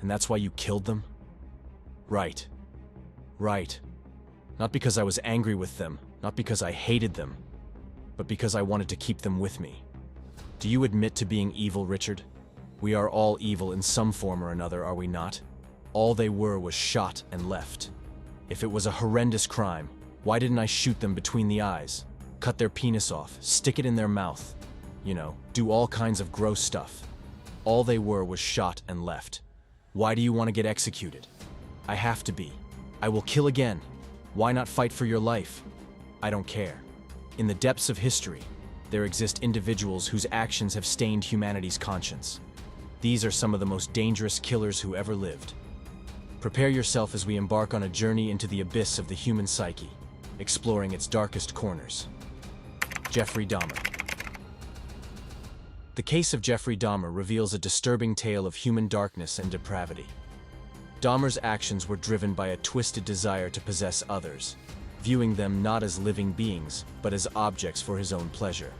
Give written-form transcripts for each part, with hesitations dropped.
And that's why you killed them? Right. Right. Not because I was angry with them, not because I hated them, but because I wanted to keep them with me. Do you admit to being evil, Richard? We are all evil in some form or another, are we not? All they were was shot and left. If it was a horrendous crime, why didn't I shoot them between the eyes, cut their penis off, stick it in their mouth? You know, do all kinds of gross stuff. All they were was shot and left. Why do you want to get executed? I have to be. I will kill again. Why not fight for your life? I don't care. In the depths of history, there exist individuals whose actions have stained humanity's conscience. These are some of the most dangerous killers who ever lived. Prepare yourself as we embark on a journey into the abyss of the human psyche, exploring its darkest corners. Jeffrey Dahmer. The case of Jeffrey Dahmer reveals a disturbing tale of human darkness and depravity. Dahmer's actions were driven by a twisted desire to possess others, viewing them not as living beings, but as objects for his own pleasure.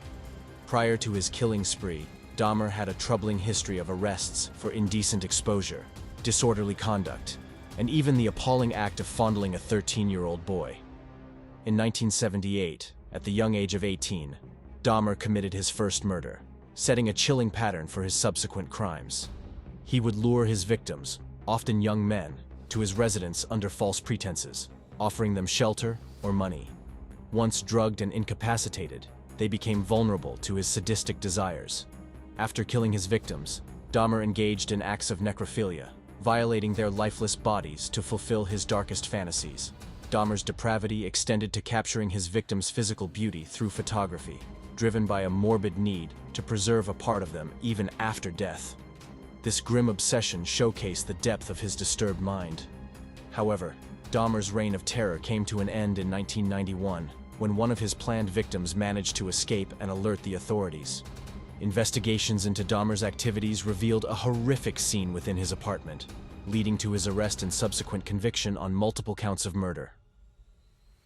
Prior to his killing spree, Dahmer had a troubling history of arrests for indecent exposure, disorderly conduct, and even the appalling act of fondling a 13-year-old boy. In 1978, at the young age of 18, Dahmer committed his first murder, setting a chilling pattern for his subsequent crimes. He would lure his victims, often young men, to his residence under false pretenses, offering them shelter or money. Once drugged and incapacitated, they became vulnerable to his sadistic desires. After killing his victims, Dahmer engaged in acts of necrophilia, violating their lifeless bodies to fulfill his darkest fantasies. Dahmer's depravity extended to capturing his victims' physical beauty through photography, driven by a morbid need to preserve a part of them even after death. This grim obsession showcased the depth of his disturbed mind. However, Dahmer's reign of terror came to an end in 1991, when one of his planned victims managed to escape and alert the authorities. Investigations into Dahmer's activities revealed a horrific scene within his apartment, leading to his arrest and subsequent conviction on multiple counts of murder.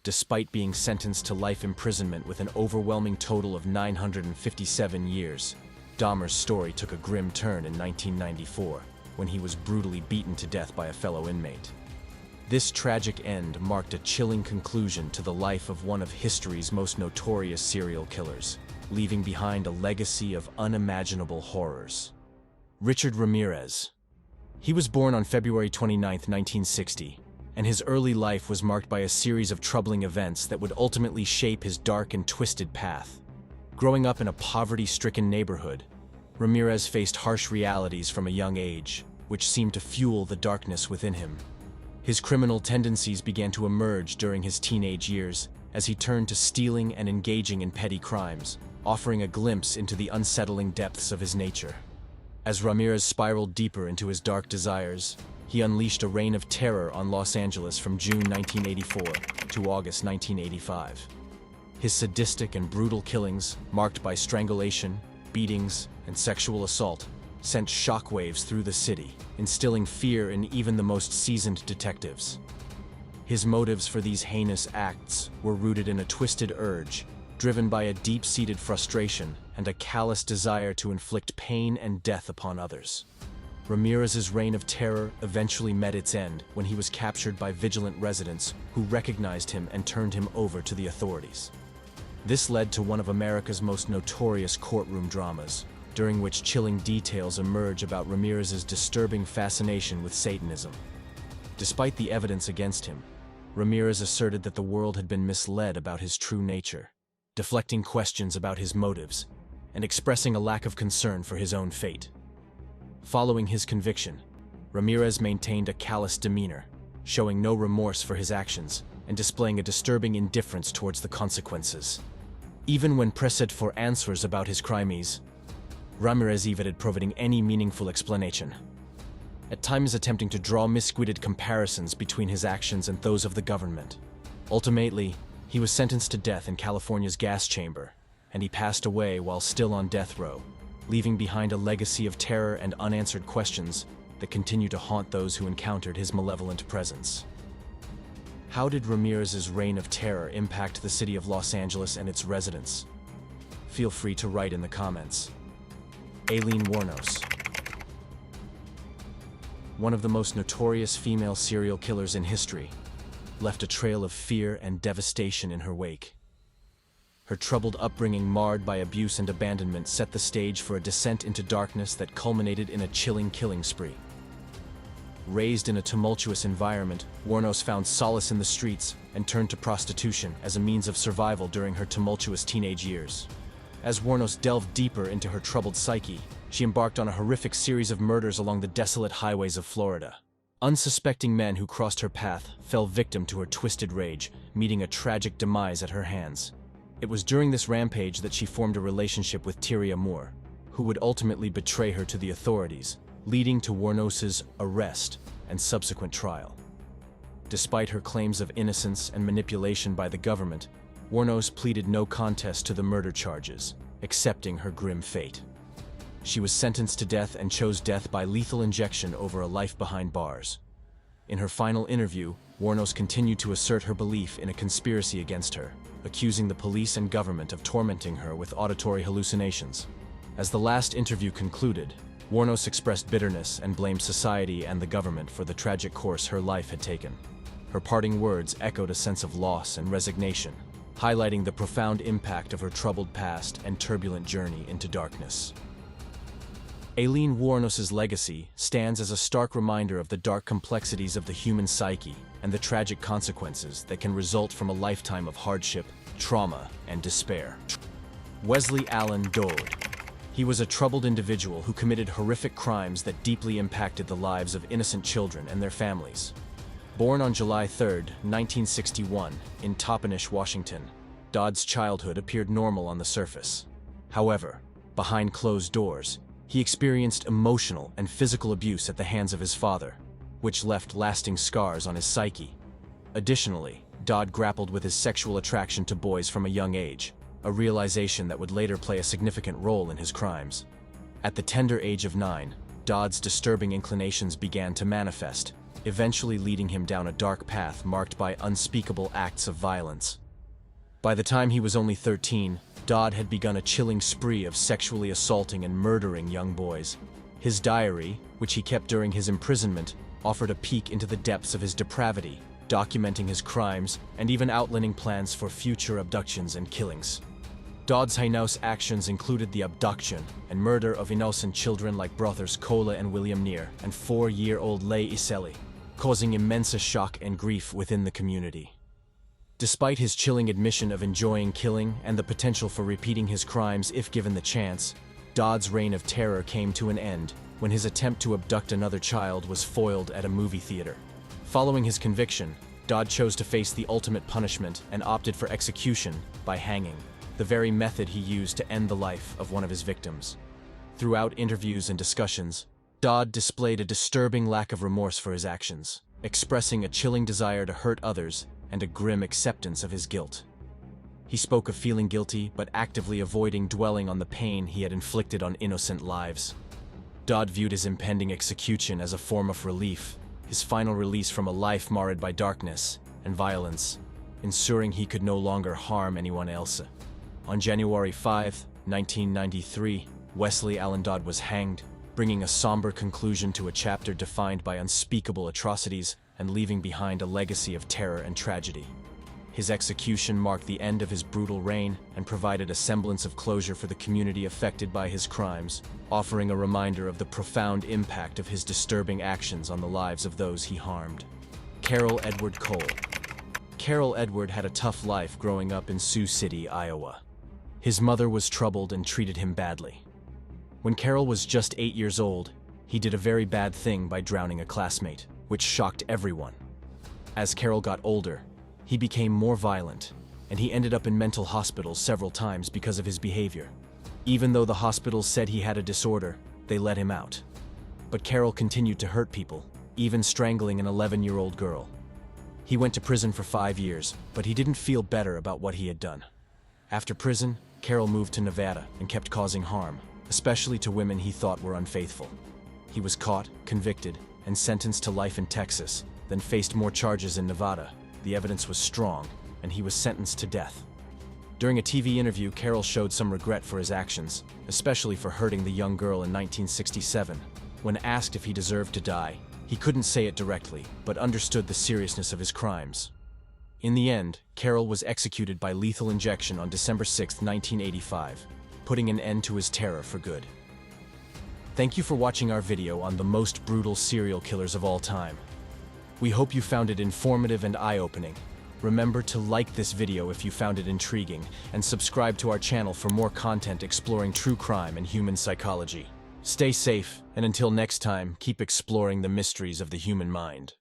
Despite being sentenced to life imprisonment with an overwhelming total of 957 years, Dahmer's story took a grim turn in 1994, when he was brutally beaten to death by a fellow inmate. This tragic end marked a chilling conclusion to the life of one of history's most notorious serial killers, leaving behind a legacy of unimaginable horrors. Richard Ramirez. He was born on February 29, 1960, and his early life was marked by a series of troubling events that would ultimately shape his dark and twisted path. Growing up in a poverty-stricken neighborhood, Ramirez faced harsh realities from a young age, which seemed to fuel the darkness within him. His criminal tendencies began to emerge during his teenage years as he turned to stealing and engaging in petty crimes, offering a glimpse into the unsettling depths of his nature. As Ramirez spiraled deeper into his dark desires, he unleashed a reign of terror on Los Angeles from June 1984 to August 1985. His sadistic and brutal killings, marked by strangulation, beatings, and sexual assault, sent shockwaves through the city, instilling fear in even the most seasoned detectives. His motives for these heinous acts were rooted in a twisted urge, driven by a deep-seated frustration and a callous desire to inflict pain and death upon others. Ramirez's reign of terror eventually met its end when he was captured by vigilant residents who recognized him and turned him over to the authorities. This led to one of America's most notorious courtroom dramas, during which chilling details emerge about Ramirez's disturbing fascination with Satanism. Despite the evidence against him, Ramirez asserted that the world had been misled about his true nature, deflecting questions about his motives and expressing a lack of concern for his own fate. Following his conviction, Ramirez maintained a callous demeanor, showing no remorse for his actions and displaying a disturbing indifference towards the consequences. Even when pressed for answers about his crimes, Ramirez evaded providing any meaningful explanation, at times attempting to draw misguided comparisons between his actions and those of the government. Ultimately, he was sentenced to death in California's gas chamber, and he passed away while still on death row, leaving behind a legacy of terror and unanswered questions that continue to haunt those who encountered his malevolent presence. How did Ramirez's reign of terror impact the city of Los Angeles and its residents? Feel free to write in the comments. AileenWuornos. one of the most notorious female serial killers in history, left a trail of fear and devastation in her wake. Her troubled upbringing, marred by abuse and abandonment, set the stage for a descent into darkness that culminated in a chilling killing spree. Raised in a tumultuous environment, Wuornos found solace in the streets and turned to prostitution as a means of survival during her tumultuous teenage years. As Wuornos delved deeper into her troubled psyche, she embarked on a horrific series of murders along the desolate highways of Florida. Unsuspecting men who crossed her path fell victim to her twisted rage, meeting a tragic demise at her hands. It was during this rampage that she formed a relationship with Tyria Moore, who would ultimately betray her to the authorities, leading to Wuornos's arrest and subsequent trial. Despite her claims of innocence and manipulation by the government, Wuornos pleaded no contest to the murder charges, accepting her grim fate. She was sentenced to death and chose death by lethal injection over a life behind bars. In her final interview, Wuornos continued to assert her belief in a conspiracy against her, accusing the police and government of tormenting her with auditory hallucinations. As the last interview concluded, Wuornos expressed bitterness and blamed society and the government for the tragic course her life had taken. Her parting words echoed a sense of loss and resignation, highlighting the profound impact of her troubled past and turbulent journey into darkness. AileenWuornos' legacy stands as a stark reminder of the dark complexities of the human psyche and the tragic consequences that can result from a lifetime of hardship, trauma, and despair. WesleyAllenDod. He was a troubled individual who committed horrific crimes that deeply impacted the lives of innocent children and their families. Born on July 3, 1961, in Toppenish, Washington, Dodd's childhood appeared normal on the surface. However, behind closed doors, he experienced emotional and physical abuse at the hands of his father, which left lasting scars on his psyche. Additionally, Dodd grappled with his sexual attraction to boys from a young age, a realization that would later play a significant role in his crimes. At the tender age of 9, Dodd's disturbing inclinations began to manifest, eventually leading him down a dark path marked by unspeakable acts of violence. By the time he was only 13, Dodd had begun a chilling spree of sexually assaulting and murdering young boys. His diary, which he kept during his imprisonment, offered a peek into the depths of his depravity, documenting his crimes and even outlining plans for future abductions and killings. Dodd's heinous actions included the abduction and murder of innocent children like brothers Cole and William Neer and 4-year-old Leigh Iseli, causing immense shock and grief within the community. Despite his chilling admission of enjoying killing and the potential for repeating his crimes if given the chance, Dodd's reign of terror came to an end when his attempt to abduct another child was foiled at a movie theater. Following his conviction, Dodd chose to face the ultimate punishment and opted for execution by hanging, the very method he used to end the life of one of his victims. Throughout interviews and discussions, Dodd displayed a disturbing lack of remorse for his actions, expressing a chilling desire to hurt others and a grim acceptance of his guilt. He spoke of feeling guilty but actively avoiding dwelling on the pain he had inflicted on innocent lives. Dodd viewed his impending execution as a form of relief, his final release from a life marred by darkness and violence, ensuring he could no longer harm anyone else. On January 5, 1993, WesleyAllenDod was hanged, bringing a somber conclusion to a chapter defined by unspeakable atrocities and leaving behind a legacy of terror and tragedy. His execution marked the end of his brutal reign and provided a semblance of closure for the community affected by his crimes, offering a reminder of the profound impact of his disturbing actions on the lives of those he harmed. CarolEdwardCole. Carol Edward had a tough life growing up in Sioux City, Iowa. His mother was troubled and treated him badly. When Carol was just 8 years old, he did a very bad thing by drowning a classmate, which shocked everyone. As Carol got older, he became more violent, and he ended up in mental hospitals several times because of his behavior. Even though the hospitals said he had a disorder, they let him out. But Carol continued to hurt people, even strangling an 11-year-old girl. He went to prison for 5 years, but he didn't feel better about what he had done. After prison, Carol moved to Nevada and kept causing harm, especially to women he thought were unfaithful. He was caught, convicted, and sentenced to life in Texas, then faced more charges in Nevada. The evidence was strong, and he was sentenced to death. During a TV interview, Carol showed some regret for his actions, especially for hurting the young girl in 1967. When asked if he deserved to die, He couldn't say it directly, but understood the seriousness of his crimes. In the end, Carol was executed by lethal injection on December 6, 1985, putting an end to his terror for good. Thank you for watching our video on the most brutal serial killers of all time. We hope you found it informative and eye-opening. Remember to like this video if you found it intriguing, and subscribe to our channel for more content exploring true crime and human psychology. Stay safe, and until next time, keep exploring the mysteries of the human mind.